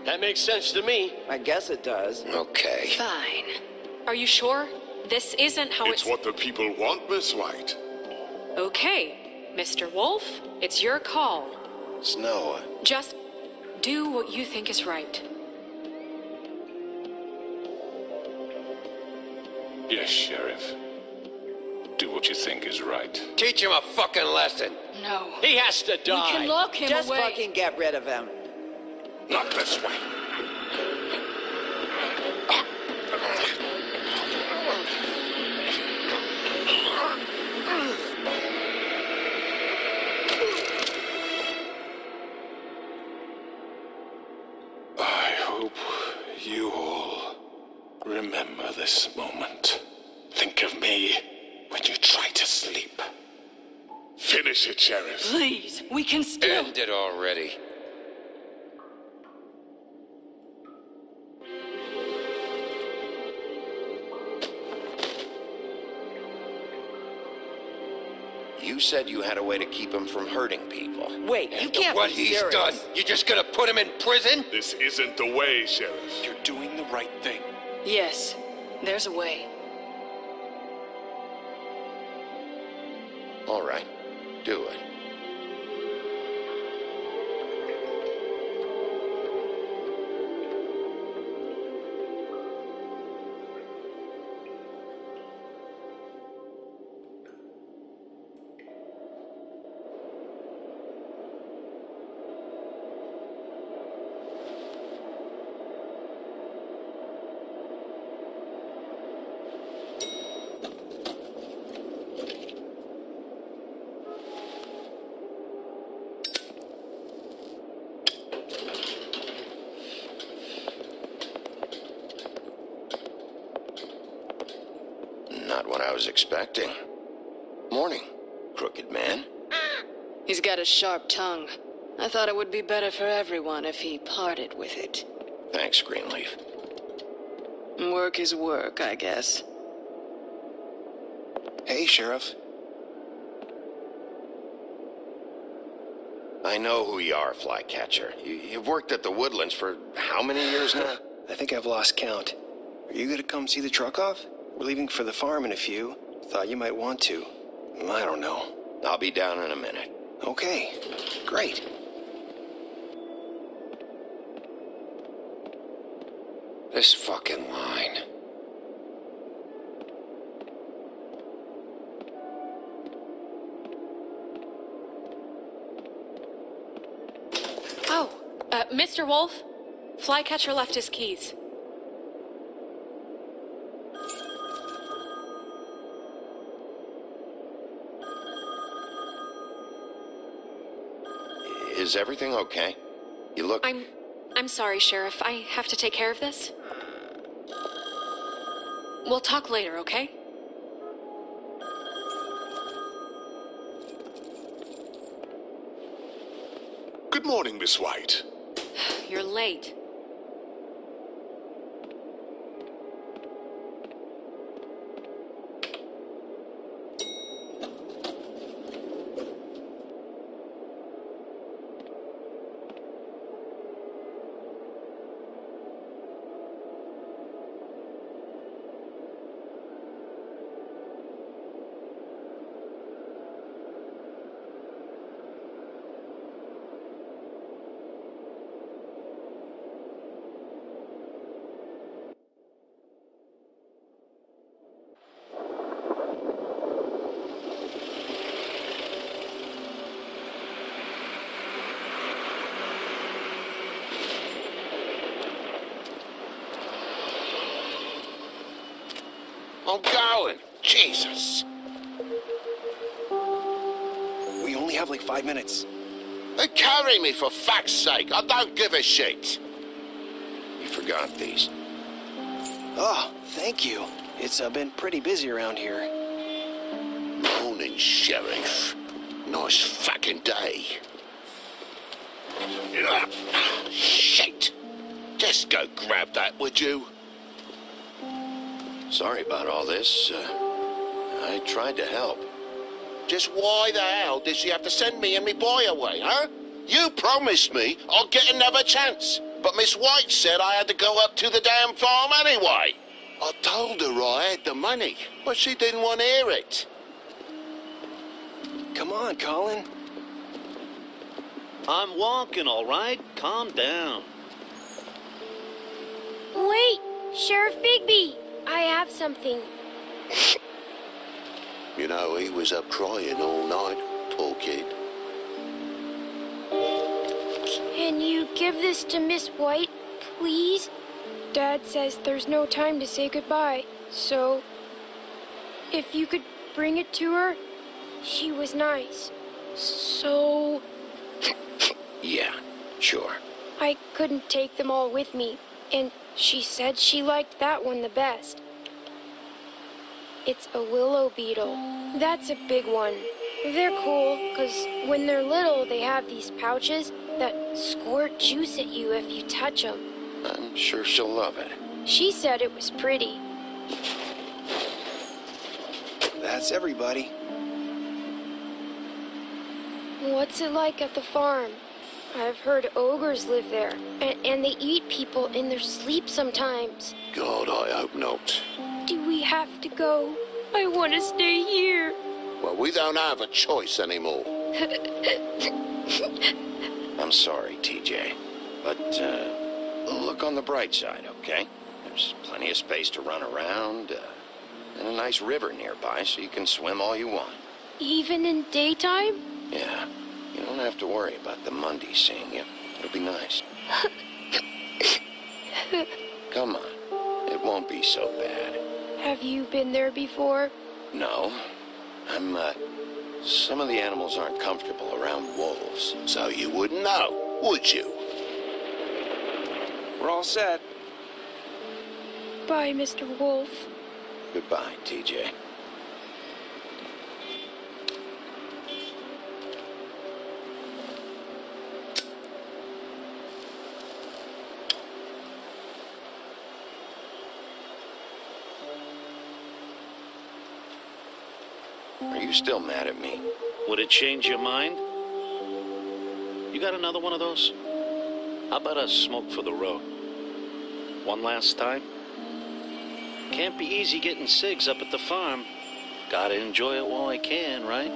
That makes sense to me. I guess it does. Okay. Fine. Are you sure? This isn't how It's what the people want, Miss White. Okay, Mr. Wolf, it's your call. Snow, Just do what you think is right. Yes, Sheriff. Do what you think is right. Teach him a fucking lesson. No. He has to die. We can lock him Just away. fucking get rid of him. Not this way. I hope you all remember this moment. Think of me when you try to sleep. Finish it, Sheriff. Please, we can still... End it already. you said you had a way to keep him from hurting people. Wait, you can't What be he's serious. done, you just gonna put him in prison? This isn't the way, Sheriff. You're doing the right thing. Yes, there's a way. All right, do it. Not what I was expecting. Morning, crooked man. He's got a sharp tongue. I thought it would be better for everyone if he parted with it. Thanks, Greenleaf. Work is work, I guess. Hey, Sheriff. I know who you are, Flycatcher. You've worked at the Woodlands for how many years now? I think I've lost count. Are you gonna come see the truck off? We're leaving for the farm in a few. Thought you might want to. I don't know. I'll be down in a minute. Okay, great. This fucking line. Mr. Wolf, Flycatcher left his keys. Is everything okay? You look... I'm sorry, Sheriff. I have to take care of this. We'll talk later, okay? Good morning, Miss White. You're late. I'm going. Jesus. We only have like 5 minutes. They carry me, for fuck's sake. I don't give a shit. You forgot these. Oh, thank you. It's been pretty busy around here. Morning, Sheriff. Nice fucking day. Shit. Just go grab that, would you? Sorry about all this. I tried to help. Just why the hell did she have to send me and me boy away, huh? You promised me I'd get another chance, but Miss White said I had to go up to the damn farm anyway. I told her I had the money, but she didn't want to hear it. Come on, Colin. I'm walking, all right? Calm down. Wait, Sheriff Bigby. I have something. You know, he was up crying all night, poor kid. Can you give this to Miss White, please? Dad says there's no time to say goodbye, so if you could bring it to her, she was nice. So... Yeah, sure. I couldn't take them all with me, and she said she liked that one the best. It's a willow beetle. That's a big one. They're cool, because when they're little, they have these pouches that squirt juice at you if you touch them. I'm sure she'll love it. She said it was pretty. That's everybody. What's it like at the farm? I've heard ogres live there, and they eat people in their sleep sometimes. God, I hope not. Do we have to go? I want to stay here. Well, we don't have a choice anymore. I'm sorry, TJ. But, look on the bright side, okay? There's plenty of space to run around, and a nice river nearby so you can swim all you want. Even in daytime? Yeah. You don't have to worry about the Mondays seeing you. It'll be nice. Come on. It won't be so bad. Have you been there before? No. Some of the animals aren't comfortable around wolves, so you wouldn't know, would you? We're all set. Bye, Mr. Wolf. Goodbye, TJ. Are you still mad at me? Would it change your mind? You got another one of those? How about a smoke for the road? One last time? Can't be easy getting cigs up at the farm. Gotta enjoy it while I can, right?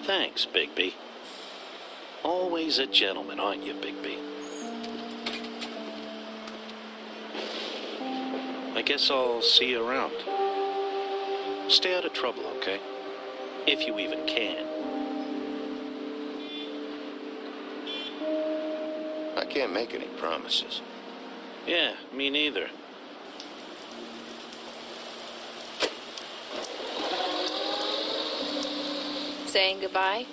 Thanks, Bigby. Always a gentleman, aren't you, Bigby? I guess I'll see you around. Stay out of trouble, okay? If you even can. can't make any promises. Yeah, me neither. Saying goodbye?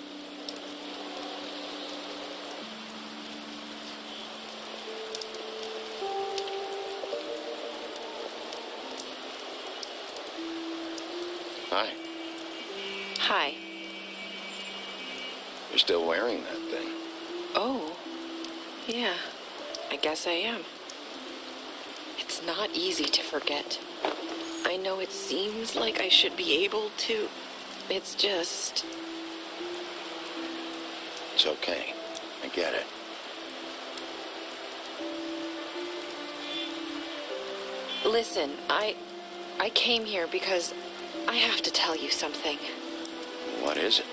Hi. Hi. You're still wearing that thing. Oh. Yeah. I guess I am. It's not easy to forget. I know it seems like I should be able to. It's just... It's okay. I get it. Listen, I came here because I have to tell you something. What is it?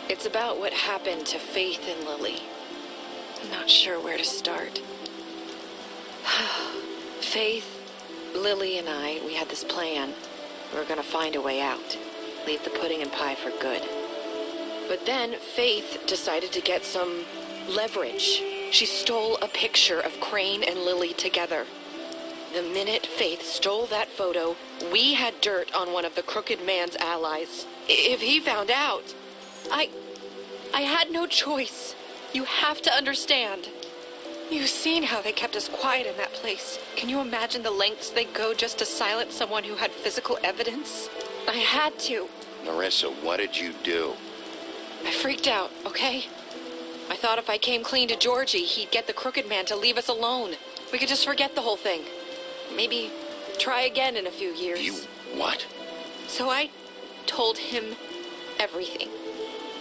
It's about what happened to Faith and Lily. I'm not sure where to start. Faith, Lily, and I, we had this plan. We were gonna find a way out. Leave the pudding and pie for good. But then Faith decided to get some leverage. She stole a picture of Crane and Lily together. The minute Faith stole that photo, we had dirt on one of the Crooked Man's allies. If he found out, I had no choice. You have to understand. You've seen how they kept us quiet in that place. Can you imagine the lengths they go just to silence someone who had physical evidence? I had to. Nerissa, what did you do? I freaked out, okay? I thought if I came clean to Georgie, he'd get the Crooked Man to leave us alone. We could just forget the whole thing. Maybe try again in a few years. You what? So I told him everything.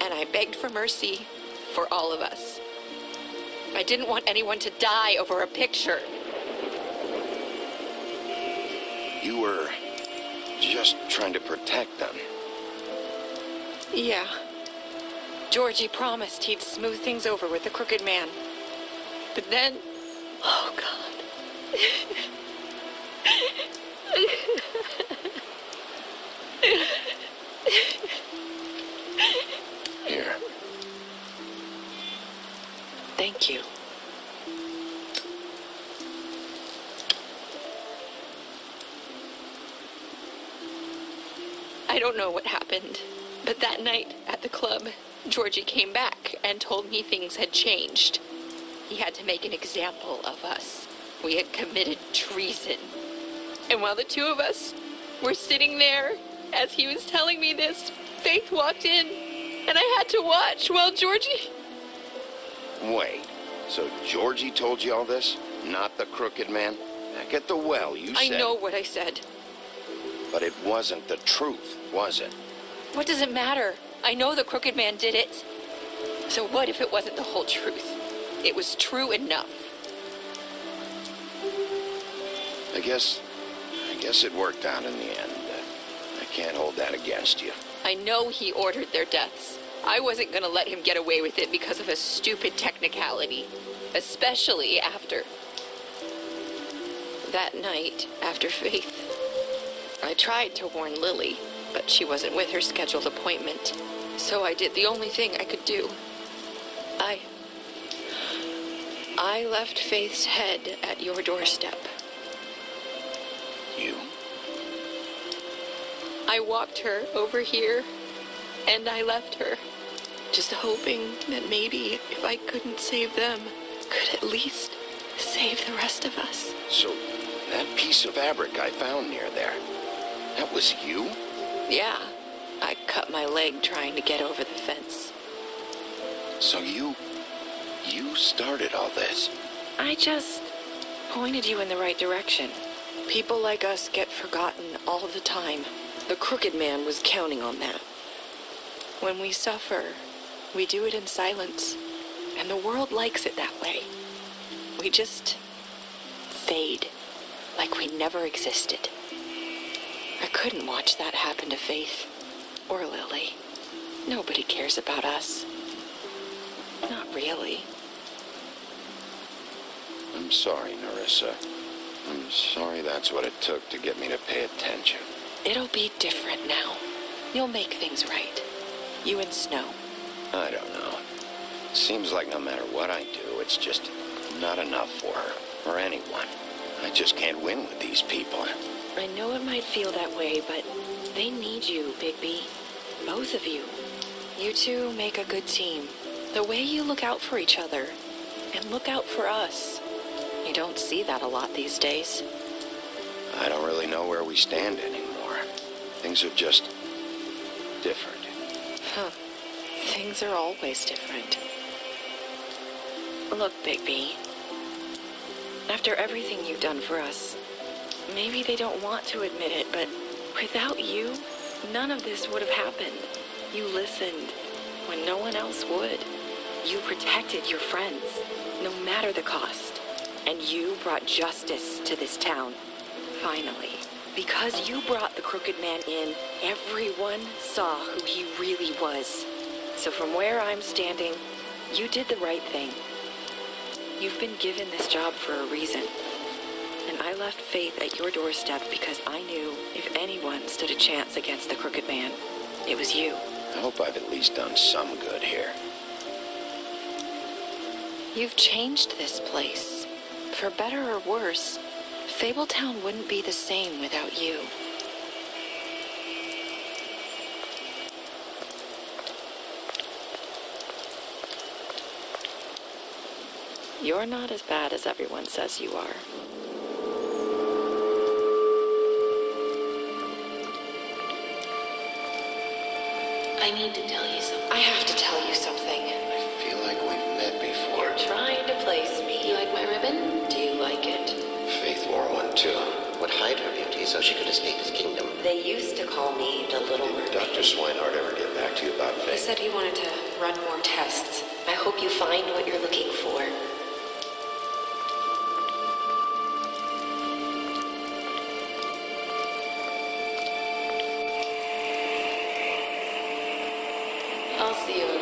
And I begged for mercy for all of us. I didn't want anyone to die over a picture. You were just trying to protect them. Yeah. Georgie promised he'd smooth things over with the Crooked Man. But then... Oh, God. Here. Thank you. I don't know what happened, but that night at the club, Georgie came back and told me things had changed. He had to make an example of us. We had committed treason. And while the two of us were sitting there, as he was telling me this, Faith walked in, and I had to watch while Georgie... Wait, so Georgie told you all this? Not the Crooked Man? Back at the well, you said... I know what I said. But it wasn't the truth, was it? What does it matter? I know the Crooked Man did it. So what if it wasn't the whole truth? It was true enough. I guess it worked out in the end. I can't hold that against you. I know he ordered their deaths. I wasn't gonna let him get away with it because of a stupid technicality. Especially after... that night, after Faith. I tried to warn Lily, but she wasn't with her scheduled appointment. So I did the only thing I could do. I left Faith's head at your doorstep. You? I walked her over here, and I left her, just hoping that maybe if I couldn't save them, could at least save the rest of us. So, that piece of fabric I found near there, that was you? Yeah, I cut my leg trying to get over the fence. So you started all this? I just pointed you in the right direction. People like us get forgotten all the time. The Crooked Man was counting on that. When we suffer, we do it in silence, and the world likes it that way. We just fade, like we never existed. I couldn't watch that happen to Faith, or Lily. Nobody cares about us. Not really. I'm sorry, Nerissa. I'm sorry that's what it took to get me to pay attention. It'll be different now. You'll make things right. You and Snow. I don't know. Seems like no matter what I do, it's just not enough for her, or anyone. I just can't win with these people. I know it might feel that way, but they need you, Bigby. Both of you. You two make a good team. The way you look out for each other, and look out for us. You don't see that a lot these days. I don't really know where we stand anymore. Things are just different. Huh. Things are always different. Look, Bigby. After everything you've done for us, maybe they don't want to admit it, but without you, none of this would have happened. You listened when no one else would. You protected your friends, no matter the cost. And you brought justice to this town. Finally. Because you brought the Crooked Man in, everyone saw who he really was. So from where I'm standing, you did the right thing. You've been given this job for a reason. And I left Faith at your doorstep because I knew if anyone stood a chance against the Crooked Man, it was you. I hope I've at least done some good here. You've changed this place. For better or worse, Fabletown wouldn't be the same without you. You're not as bad as everyone says you are. I need to tell you something. I have to tell you something. I feel like we've met before. You're trying to place me. You like my ribbon? Do you like it? Faith wore one too. Would hide her beauty so she could escape his kingdom. They used to call me the Little Mermaid. Did Dr. Swinehart ever get back to you about He Faith? said he wanted to run more tests. I hope you find what you're looking for. I'll see you.